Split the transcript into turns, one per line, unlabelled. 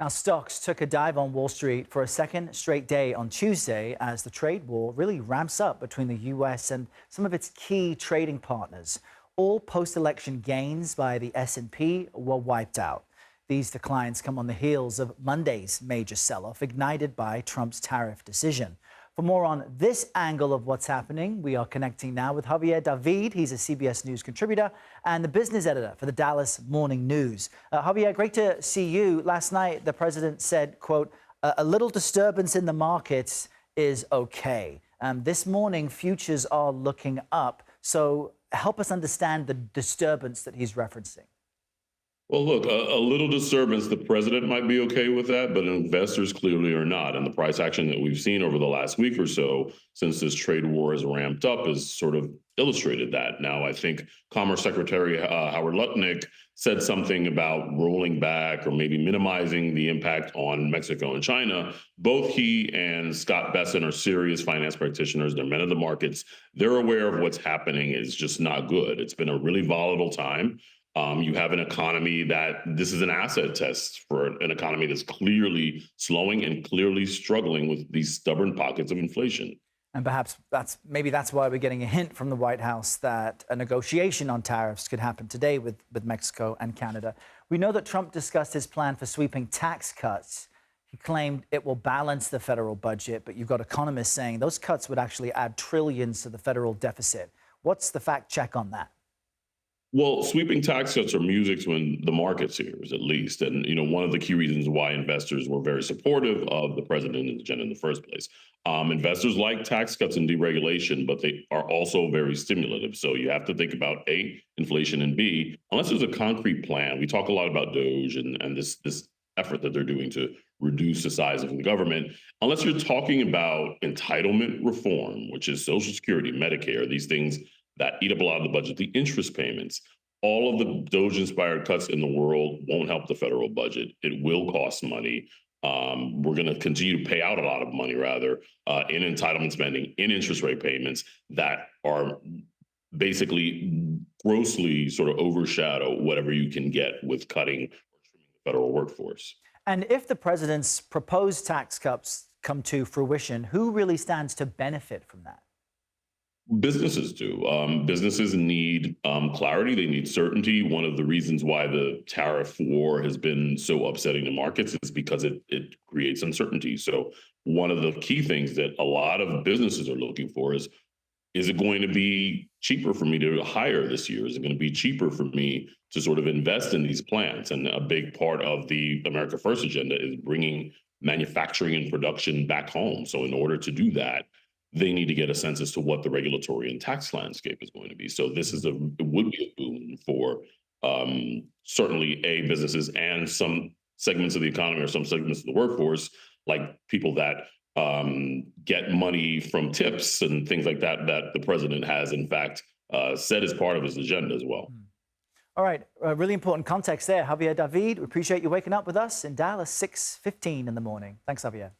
Now, stocks took a dive on Wall Street for a second straight day on Tuesday as the trade war really ramps up between the U.S. and some of its key trading partners. All post-election gains by the S&P were wiped out. These declines come on the heels of Monday's major sell-off ignited by Trump's tariff decision. For more on this angle of what's happening, we are connecting now with Javier David. He's a CBS News contributor and the business editor for the Dallas Morning News. Javier, great to see you. Last night, the president said, quote, a little disturbance in the markets is okay. This morning, futures are looking up. So help us understand the disturbance that he's referencing.
Well, look, a little disturbance, the president might be okay with that, but investors clearly are not. And the price action that we've seen over the last week or so since this trade war has ramped up has sort of illustrated that. Now, I think Commerce Secretary Howard Lutnick said something about rolling back or maybe minimizing the impact on Mexico and China. Both he and Scott Besson are serious finance practitioners. They're men of the markets. They're aware of what's happening is just not good. It's been a really volatile time. You have an economy that this is an asset test for an economy that's clearly slowing and clearly struggling with these stubborn pockets of inflation.
And perhaps maybe that's why we're getting a hint from the White House that a negotiation on tariffs could happen today with Mexico and Canada. We know that Trump discussed his plan for sweeping tax cuts. He claimed it will balance the federal budget, but you've got economists saying those cuts would actually add trillions to the federal deficit. What's the fact check on that?
Well, sweeping tax cuts are music when the market's hears, at least. And, one of the key reasons why investors were very supportive of the president's agenda in the first place. Investors like tax cuts and deregulation, but they are also very stimulative. So you have to think about A, inflation, and B, unless there's a concrete plan. We talk a lot about DOGE and this effort that they're doing to reduce the size of the government. Unless you're talking about entitlement reform, which is Social Security, Medicare, these things that eat up a lot of the budget, the interest payments, all of the DOGE-inspired cuts in the world won't help the federal budget. It will cost money. We're going to continue to pay out a lot of money, rather, in entitlement spending, in interest rate payments that are basically grossly sort of overshadow whatever you can get with cutting or trimming the federal workforce.
And if the president's proposed tax cuts come to fruition, who really stands to benefit from that?
Businesses do. Businesses need clarity. They need certainty. One of the reasons why the tariff war has been so upsetting to markets is because it creates uncertainty. So one of the key things that a lot of businesses are looking for is it going to be cheaper for me to hire this year? Is it going to be cheaper for me to sort of invest in these plants? And a big part of the America First agenda is bringing manufacturing and production back home. So in order to do that, they need to get a sense as to what the regulatory and tax landscape is going to be. So this is it would be a boon for certainly businesses and some segments of the economy or some segments of the workforce, like people that get money from tips and things like that, that the president has in fact said as part of his agenda as well.
All right, really important context there. Javier David, we appreciate you waking up with us in Dallas, 6:15 in the morning. Thanks, Javier.